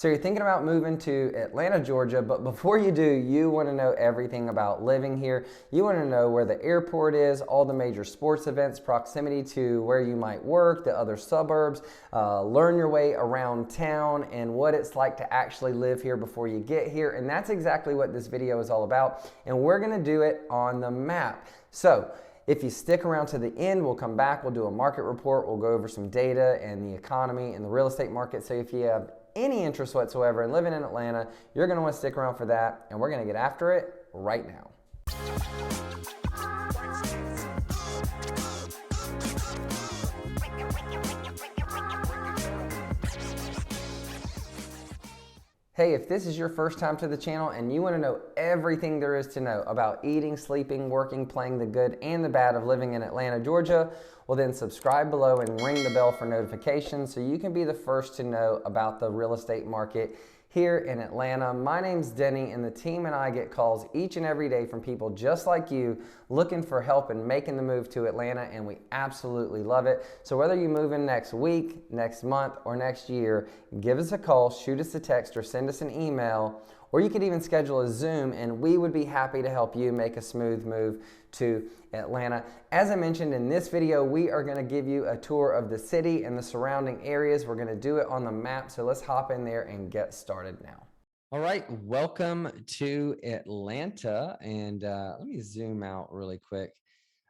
So you're thinking about moving to Atlanta, Georgia, but before you do, you want to know everything about living here. You want to know where the airport is, all the major sports events, proximity to where you might work, the other suburbs, learn your way around town and what it's like to actually live here before you get here. And that's exactly what this video is all about. And we're going to do it on the map. So if you stick around to the end, we'll come back, we'll do a market report, we'll go over some data and the economy and the real estate market. So if you have any interest whatsoever in living in Atlanta, you're going to want to stick around for that, and we're going to get after it right now. Hey, if this is your first time to the channel and you want to know everything there is to know about eating, sleeping, working, playing the good and the bad of living in Atlanta, Georgia, well then subscribe below and ring the bell for notifications so you can be the first to know about the real estate market here in Atlanta. My name's Denny, and the team and I get calls each and every day from people just like you looking for help in making the move to Atlanta, and we absolutely love it. So whether you move in next week, next month, or next year, give us a call, shoot us a text, or send us an email, or you could even schedule a Zoom, and we would be happy to help you make a smooth move to Atlanta. As I mentioned in this video, we are going to give you a tour of the city and the surrounding areas. We're going to do it on the map, so let's hop in there and get started now. All right, welcome to Atlanta, and let me zoom out really quick.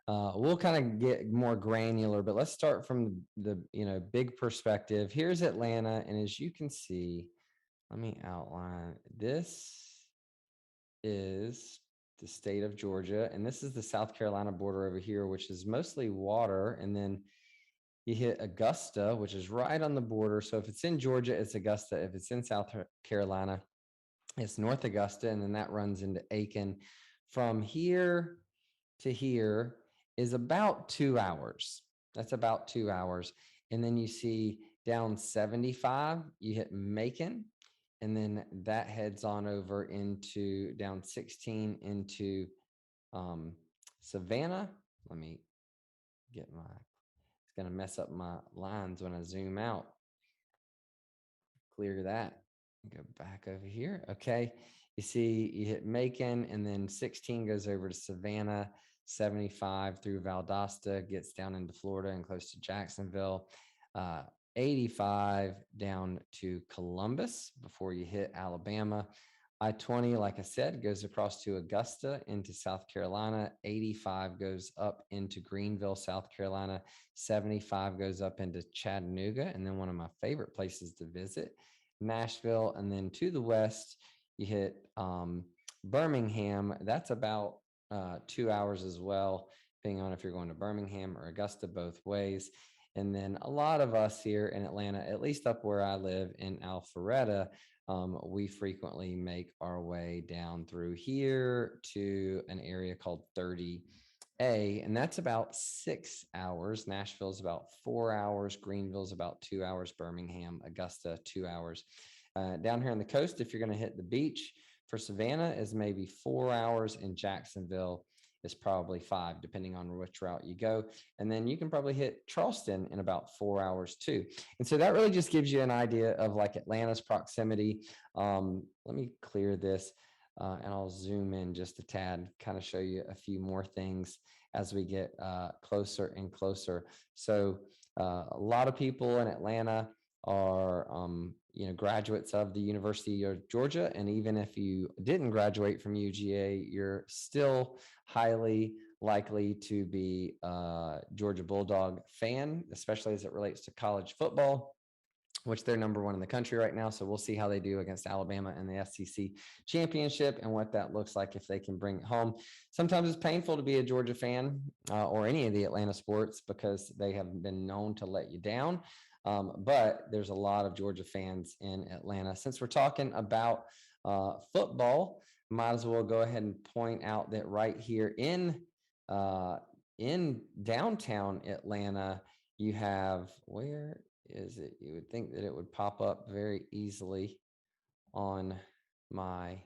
We'll kind of get more granular, but let's start from the big perspective. Here's Atlanta, and as you can see, let me outline. This is the state of Georgia, and this is the South Carolina border over here, which is mostly water. And then you hit Augusta, which is right on the border. So if it's in Georgia, it's Augusta. If it's in South Carolina, it's North Augusta, and then that runs into Aiken. From here to here is about 2 hours. That's about 2 hours. And then you see down 75, you hit Macon. And then that heads on over into down 16 into Savannah. Let me get it's going to mess up my lines when I zoom out. Clear that. Go back over here. Okay. You see, you hit Macon, and then 16 goes over to Savannah, 75 through Valdosta, gets down into Florida and close to Jacksonville. 85 down to Columbus before you hit Alabama. I-20, like I said, goes across to Augusta into South Carolina. 85 goes up into Greenville, South Carolina. 75 goes up into Chattanooga, and then one of my favorite places to visit, Nashville. And then to the west, you hit Birmingham. That's about 2 hours as well, depending on if you're going to Birmingham or Augusta, both ways. And then a lot of us here in Atlanta, at least up where I live in Alpharetta, we frequently make our way down through here to an area called 30A, and that's about 6 hours. Nashville's about 4 hours. Greenville's about 2 hours. Birmingham, Augusta, 2 hours. Down here on the coast, if you're going to hit the beach for Savannah, is maybe 4 hours, and Jacksonville is probably 5, depending on which route you go. And then you can probably hit Charleston in about 4 hours too. And so that really just gives you an idea of like Atlanta's proximity. Let me clear this and I'll zoom in just a tad, kind of show you a few more things as we get closer and closer. So a lot of people in Atlanta are graduates of the University of Georgia, and even if you didn't graduate from UGA, you're still highly likely to be a Georgia Bulldog fan, especially as it relates to college football, which they're number 1 in the country right now. So we'll see how they do against Alabama in the SEC championship and what that looks like if they can bring it home. Sometimes it's painful to be a Georgia fan or any of the Atlanta sports because they have been known to let you down. But there's a lot of Georgia fans in Atlanta. Since we're talking about football, might as well go ahead and point out that right here in downtown Atlanta, you have, where is it? You would think that it would pop up very easily on my,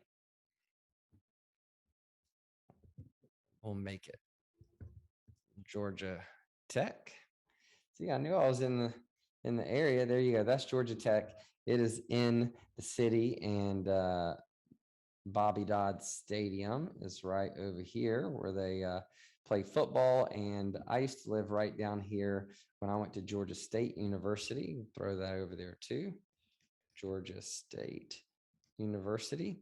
we'll make it Georgia Tech. See, I knew I was in the area. There you go. That's Georgia Tech. It is in the city, and Bobby Dodd Stadium is right over here where they play football. And I used to live right down here when I went to Georgia State University. Throw that over there too. Georgia State University.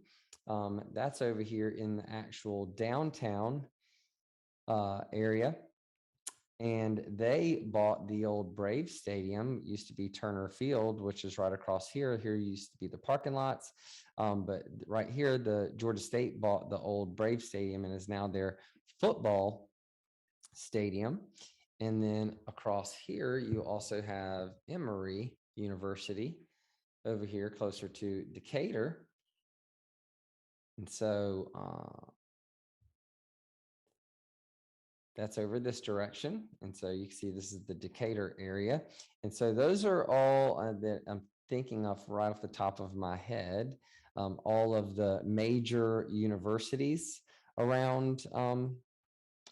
That's over here in the actual downtown area. And they bought the old Brave Stadium. It used to be Turner Field, which is right across here. Here used to be the parking lots. But right here, the Georgia State bought the old Brave Stadium and is now their football stadium. And then across here, you also have Emory University over here closer to Decatur. And so that's over this direction. And so you can see this is the Decatur area. And so those are all that I'm thinking of right off the top of my head. All of the major universities around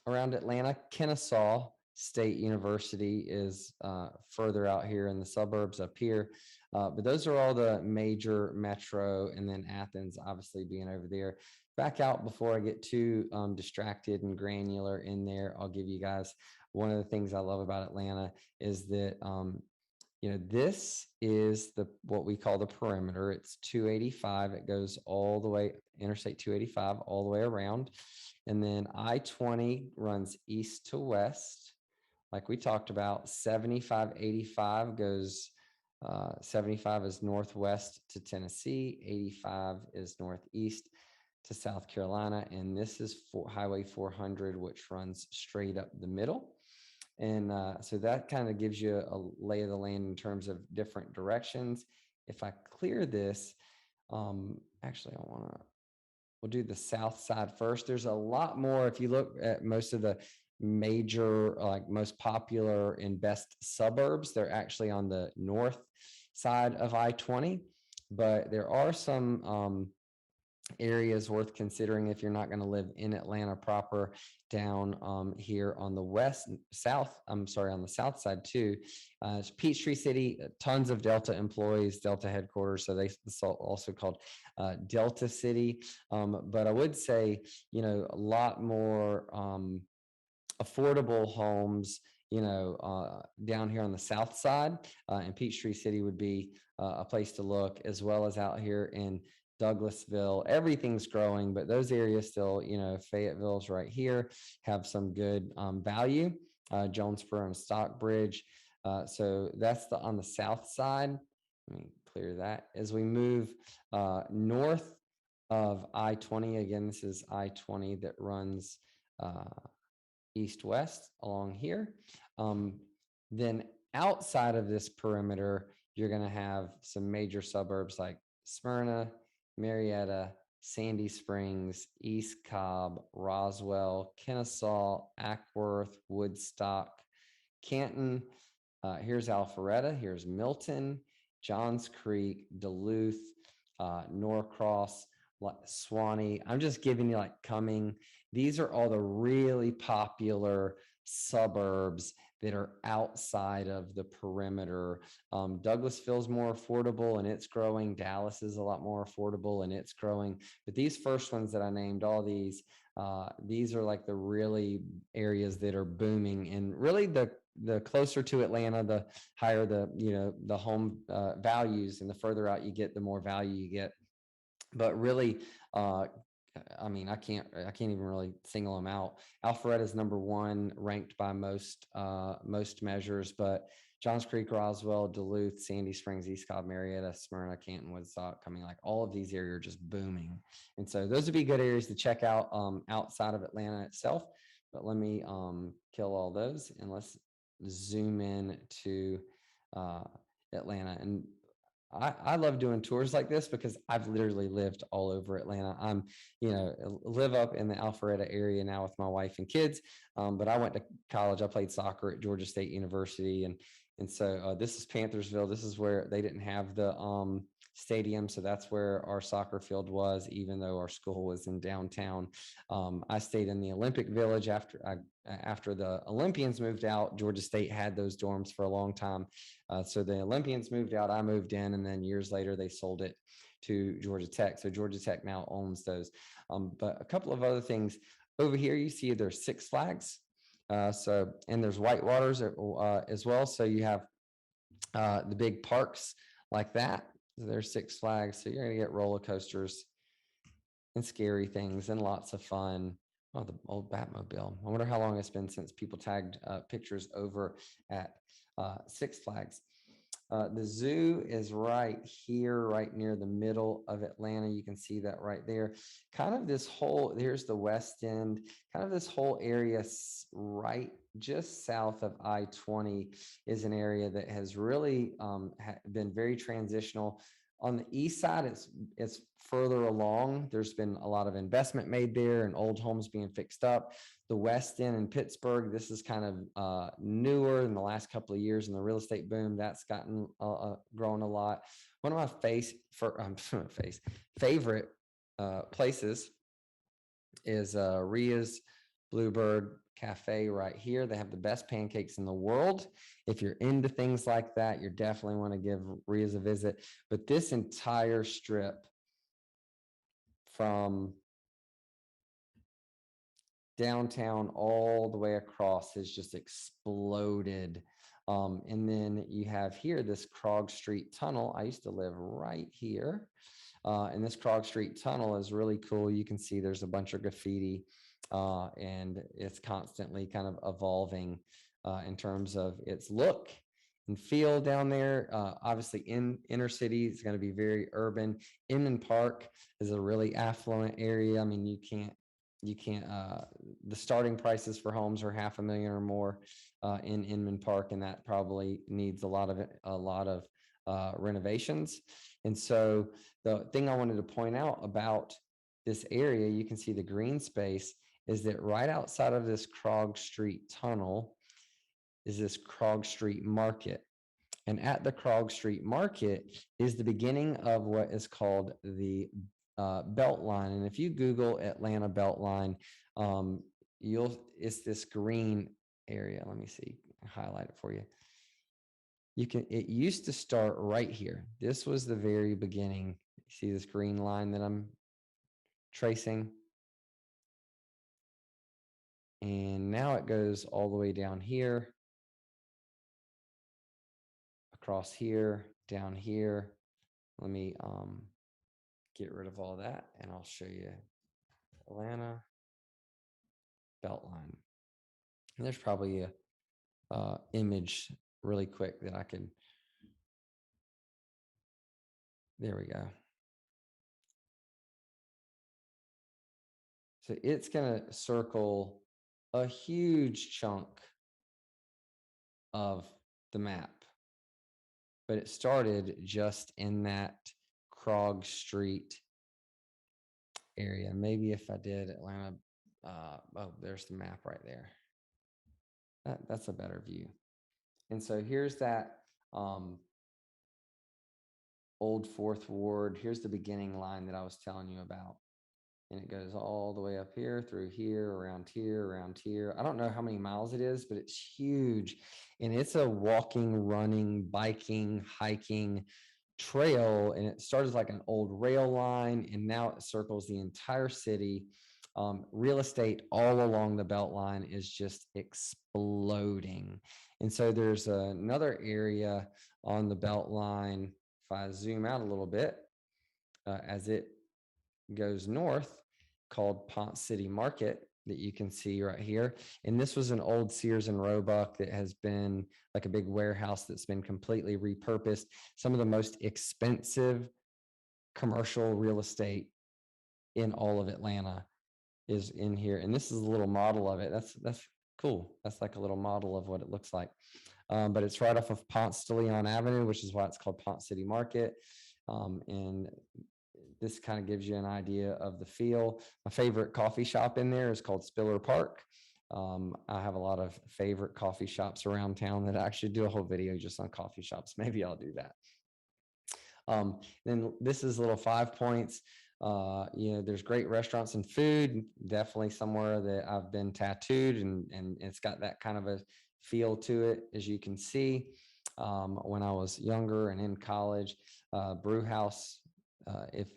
around Atlanta. Kennesaw State University is further out here in the suburbs up here. But those are all the major metro, and then Athens obviously being over there. Back out before I get too distracted and granular in there, I'll give you guys one of the things I love about Atlanta is that this is what we call the perimeter. It's 285. It goes all the way, Interstate 285, all the way around. And then I-20 runs east to west. Like we talked about, 7585 goes, 75 is northwest to Tennessee, 85 is northeast to South Carolina. And this is Highway 400, which runs straight up the middle. And so that kind of gives you a lay of the land in terms of different directions. If I clear this, actually, we'll do the south side first. There's a lot more. If you look at most of the major, like most popular and best suburbs, they're actually on the north side of I-20, but there are some areas worth considering if you're not going to live in Atlanta proper, down here on the on the south side too. Peachtree City, tons of Delta employees, Delta headquarters, so it's also called Delta City. But I would say, a lot more affordable homes, down here on the south side, and Peachtree City would be a place to look, as well as out here in Douglasville. Everything's growing, but those areas still, Fayetteville's right here, have some good value. Jonesboro and Stockbridge. So that's on the south side. Let me clear that. As we move north of I-20, again, this is I-20 that runs east-west along here. Then outside of this perimeter, you're going to have some major suburbs like Smyrna, Marietta, Sandy Springs, East Cobb, Roswell, Kennesaw, Ackworth, Woodstock, Canton. Here's Alpharetta. Here's Milton, Johns Creek, Duluth, Norcross, Swanee. I'm just giving you like Cumming. These are all the really popular suburbs that are outside of the perimeter. Douglasville's more affordable and it's growing. Dallas is a lot more affordable and it's growing. But these first ones that I named, all these are like the really areas that are booming. And really the closer to Atlanta, the higher the home values, and the further out you get, the more value you get. But really, I can't even really single them out. Alpharetta is number one ranked by most measures, but Johns Creek, Roswell, Duluth, Sandy Springs, East Cobb, Marietta, Smyrna, Canton, Woodstock, Cumming, like all of these areas are just booming. And so those would be good areas to check out outside of Atlanta itself. But let me kill all those and let's zoom in to Atlanta. And I love doing tours like this because I've literally lived all over Atlanta. I'm, live up in the Alpharetta area now with my wife and kids. But I went to college. I played soccer at Georgia State University. And so this is Panthersville. This is where they didn't have the Stadium. So that's where our soccer field was, even though our school was in downtown. I stayed in the Olympic Village after the Olympians moved out. Georgia State had those dorms for a long time. So the Olympians moved out, I moved in, and then years later they sold it to Georgia Tech. So Georgia Tech now owns those. But a couple of other things over here, you see there's Six Flags. And there's Whitewaters as well. So you have the big parks like that. So there's Six Flags. So you're going to get roller coasters and scary things and lots of fun. Oh, the old Batmobile. I wonder how long it's been since people tagged pictures over at Six Flags. The zoo is right here, right near the middle of Atlanta. You can see that right there. Kind of this whole, here's the West End, kind of this whole area right just south of I-20 is an area that has really been very transitional. On the east side, it's further along. There's been a lot of investment made there and old homes being fixed up. The West End in Pittsburgh, this is kind of newer in the last couple of years in the real estate boom. That's gotten grown a lot. One of my favorite places is Ria's Bluebird Cafe right here. They have the best pancakes in the world. If you're into things like that, you definitely want to give Ria's a visit. But this entire strip from downtown all the way across has just exploded. And then you have here this Croc Street tunnel. I used to live right here. And this Croc Street tunnel is really cool. You can see there's a bunch of graffiti and it's constantly kind of evolving in terms of its look and feel down there. Obviously in inner city, it's going to be very urban. Piedmont Park is a really affluent area. I mean, you can't the starting prices for homes are $500,000 or more in Inman Park, and that probably needs a lot of renovations. And so the thing I wanted to point out about this area, you can see the green space, is that right outside of this Croc Street tunnel is this Croc Street Market. And at the Croc Street Market is the beginning of what is called the Beltline. And if you Google Atlanta Beltline, it's this green area. Let me see, highlight it for you. It used to start right here. This was the very beginning. You see this green line that I'm tracing? And now it goes all the way down here, across here, down here. Let me get rid of all that and I'll show you Atlanta Beltline. And there's probably a image really quick that I could. There we go. So it's going to circle a huge chunk of the map, but it started just in that Croc Street area. Maybe if I did Atlanta, oh, there's the map right there. That's a better view. And so here's that old Fourth Ward. Here's the beginning line that I was telling you about. And it goes all the way up here, through here, around here, around here. I don't know how many miles it is, but it's huge. And it's a walking, running, biking, hiking trail. And it started like an old rail line, and now it circles the entire city. Real estate all along the Beltline is just exploding. And so there's another area on the Beltline. If I zoom out a little bit, as it goes north, called Ponce City Market, that you can see right here. And this was an old Sears and Roebuck that has been like a big warehouse that's been completely repurposed. Some of the most expensive commercial real estate in all of Atlanta is in here. And this is a little model of it. That's cool. That's like a little model of what it looks like. But it's right off of Ponce de Leon Avenue, which is why it's called Ponce City Market. And this kind of gives you an idea of the feel. My favorite coffee shop in there is called Spiller Park. I have a lot of favorite coffee shops around town that I actually do a whole video just on coffee shops. Maybe I'll do that. Then this is little 5 Points. There's great restaurants and food. Definitely somewhere that I've been tattooed, and it's got that kind of a feel to it, as you can see. When I was younger and in college, brew house. If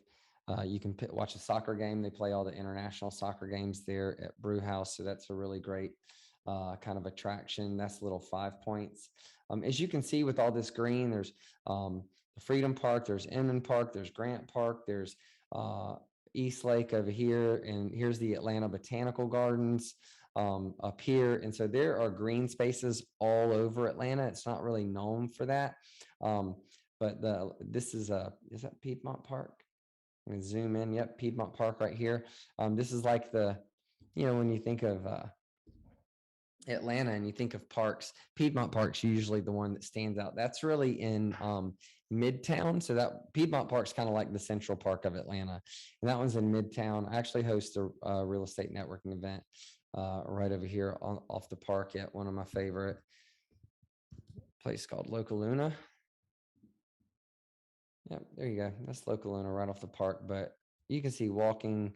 You can watch a soccer game. They play all the international soccer games there at Brew House, so that's a really great kind of attraction. That's little 5 Points. As you can see with all this green, there's the Freedom Park, there's Inman Park, there's Grant Park, there's East Lake over here, and here's the Atlanta Botanical Gardens up here. And so there are green spaces all over Atlanta. It's not really known for that. But this is that Piedmont Park? I'm going to zoom in. Yep, Piedmont Park right here. This is like when you think of Atlanta and you think of parks, Piedmont Park's usually the one that stands out. That's really in Midtown. So that Piedmont Park's kind of like the Central Park of Atlanta. And that one's in Midtown. I actually host a real estate networking event right over here off the park at one of my favorite place called Local Luna. Yep, there you go. That's Local Luna right off the park. But you can see walking,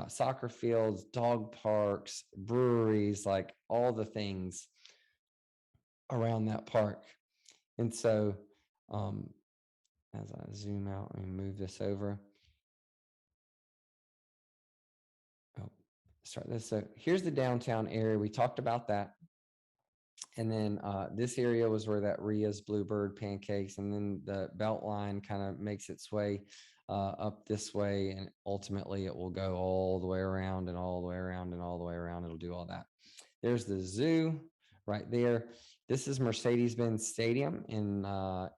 soccer fields, dog parks, breweries, like all the things around that park. And so as I zoom out and move this over. Oh, start this. So here's the downtown area. We talked about that. And then this area was where that Ria's Bluebird pancakes, and then the Beltline kind of makes its way up this way, and ultimately it will go all the way around and all the way around and all the way around. It'll do all that. There's the zoo right there. This is Mercedes-Benz Stadium, and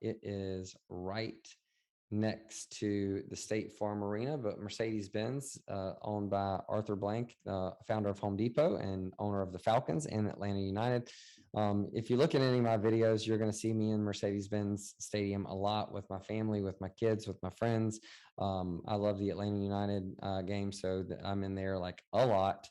it is right next to the State Farm Arena, but Mercedes-Benz, owned by Arthur Blank, founder of Home Depot and owner of the Falcons and Atlanta United. If you look at any of my videos, you're going to see me in Mercedes-Benz Stadium a lot with my family, with my kids, with my friends. I love the Atlanta United game, so I'm in there like a lot.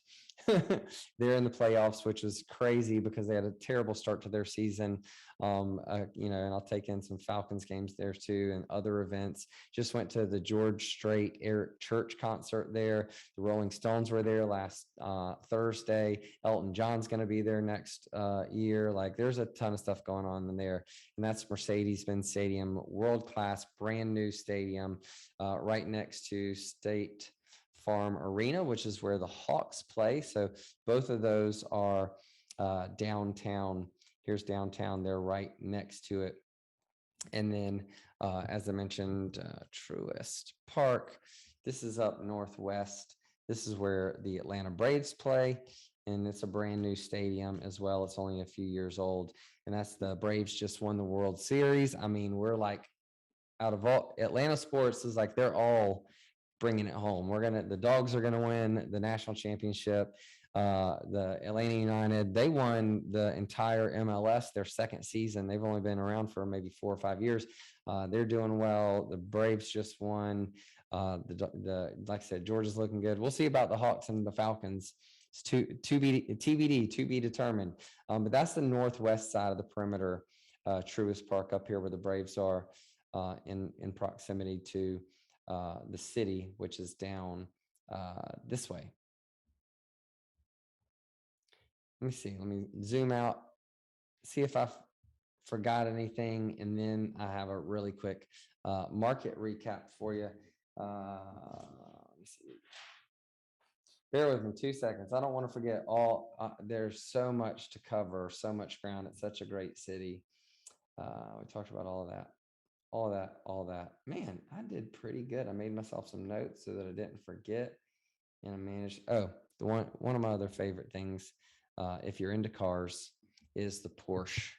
They're in the playoffs, which was crazy because they had a terrible start to their season. And I'll take in some Falcons games there too, and other events. Just went to the George Strait Eric Church concert there. The Rolling Stones were there last Thursday. Elton John's going to be there next year. Like, there's a ton of stuff going on in there, and that's Mercedes-Benz Stadium, world-class, brand new stadium, right next to State Farm Arena, which is where the Hawks play. So both of those are downtown. Here's downtown. They're right next to it. And then, as I mentioned, Truist Park. This is up northwest. This is where the Atlanta Braves play, and it's a brand new stadium as well. It's only a few years old, and that's the Braves just won the World Series. I mean, we're like, out of all Atlanta sports, is like they're all bringing it home. The Dogs are gonna win the national championship. The Atlanta United, they won the entire MLS their second season. They've only been around for maybe 4 or 5 years. They're doing well. The Braves just won. Like I said, Georgia's looking good. We'll see about the Hawks and the Falcons. It's TBD, to be determined. But that's the northwest side of the perimeter, Truist Park up here where the Braves are, in proximity to the city, which is down this way. Let me see. Let me zoom out, see if I forgot anything, and then I have a really quick market recap for you. Let me see. Bear with me 2 seconds. I don't want to forget all. There's so much to cover, so much ground. It's such a great city. We talked about all of that. Man, I did pretty good. I made myself some notes so that I didn't forget, and I managed. Oh, one of my other favorite things, if you're into cars, is the Porsche.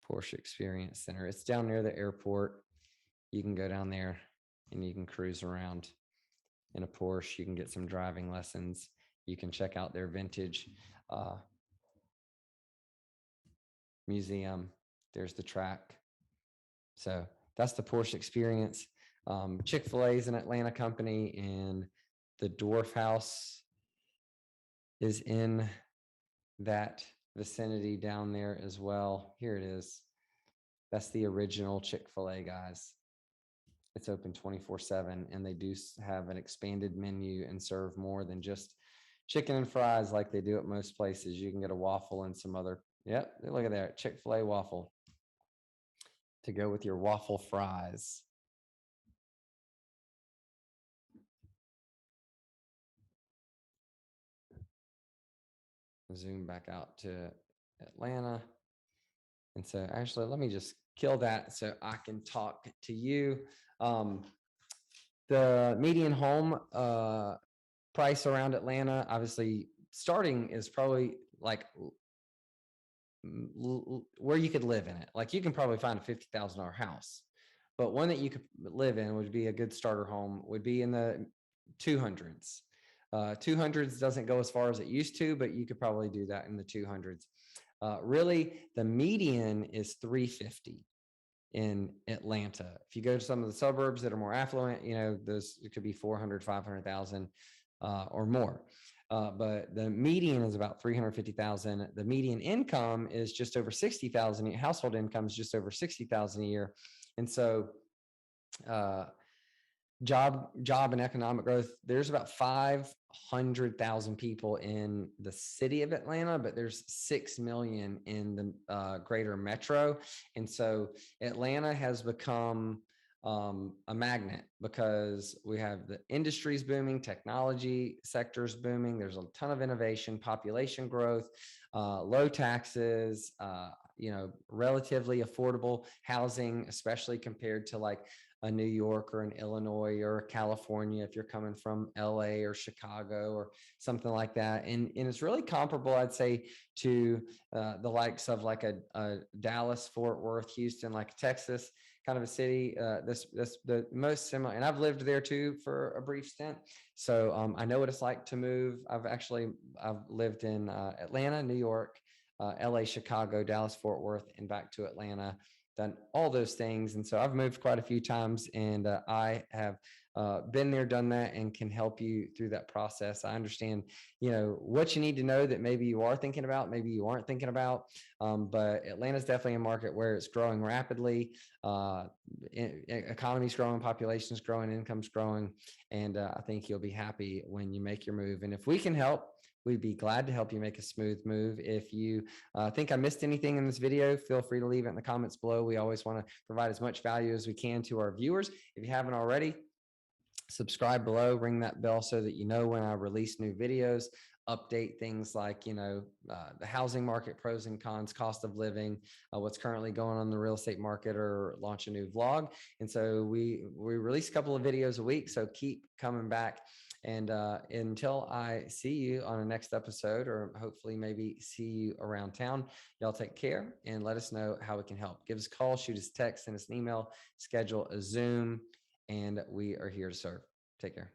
Porsche Experience Center. It's down near the airport. You can go down there and you can cruise around in a Porsche. You can get some driving lessons. You can check out their vintage museum. There's the track. So that's the Porsche Experience. Chick-fil-A is an Atlanta company, and the Dwarf House is in that vicinity down there as well. Here it is. That's the original Chick-fil-A, guys. It's open 24/7, and they do have an expanded menu and serve more than just chicken and fries like they do at most places. You can get a waffle and some other, yep, look at that, Chick-fil-A waffle to go with your waffle fries. Zoom back out to Atlanta. And so actually, let me just kill that so I can talk to you. The median home price around Atlanta, obviously starting is probably like where you could live in it. Like you can probably find a $50,000 house, but one that you could live in would be a good starter home, would be in the 200s. 200s doesn't go as far as it used to, but you could probably do that in the 200s. Really, the median is 350 in Atlanta. If you go to some of the suburbs that are more affluent, you know, those it could be 400, 500,000 or more. But the median is about 350,000. The median income is just over 60,000. Household income is just over 60,000 a year. And so job and economic growth, there's about 500,000 people in the city of Atlanta, but there's 6 million in the greater metro. And so Atlanta has become a magnet because we have the industries booming, technology sectors booming. There's a ton of innovation, population growth, low taxes, you know, relatively affordable housing, especially compared to like a New York or an Illinois or California, if you're coming from LA or Chicago or something like that. And it's really comparable, I'd say, to the likes of like a Dallas, Fort Worth, Houston, like Texas kind of a city. This the most similar, and I've lived there too for a brief stint. So I know what it's like to move. I've lived in Atlanta, New York, LA, Chicago, Dallas, Fort Worth, and back to Atlanta. Done all those things. And so I've moved quite a few times, and I have been there, done that, and can help you through that process. I understand, you know, what you need to know that maybe you are thinking about, maybe you aren't thinking about. But Atlanta's definitely a market where it's growing rapidly. Economy's growing, population's growing, income's growing. And I think you'll be happy when you make your move. And if we can help, we'd be glad to help you make a smooth move. If you think I missed anything in this video, feel free to leave it in the comments below. We always want to provide as much value as we can to our viewers. If you haven't already, subscribe below, ring that bell so that you know when I release new videos, update things like, you know, the housing market, pros and cons, cost of living, what's currently going on in the real estate market, or launch a new vlog. And so we release a couple of videos a week, so keep coming back. And until I see you on the next episode, or hopefully maybe see you around town, y'all take care and let us know how we can help. Give us a call, shoot us a text, send us an email, schedule a Zoom, and we are here to serve. Take care.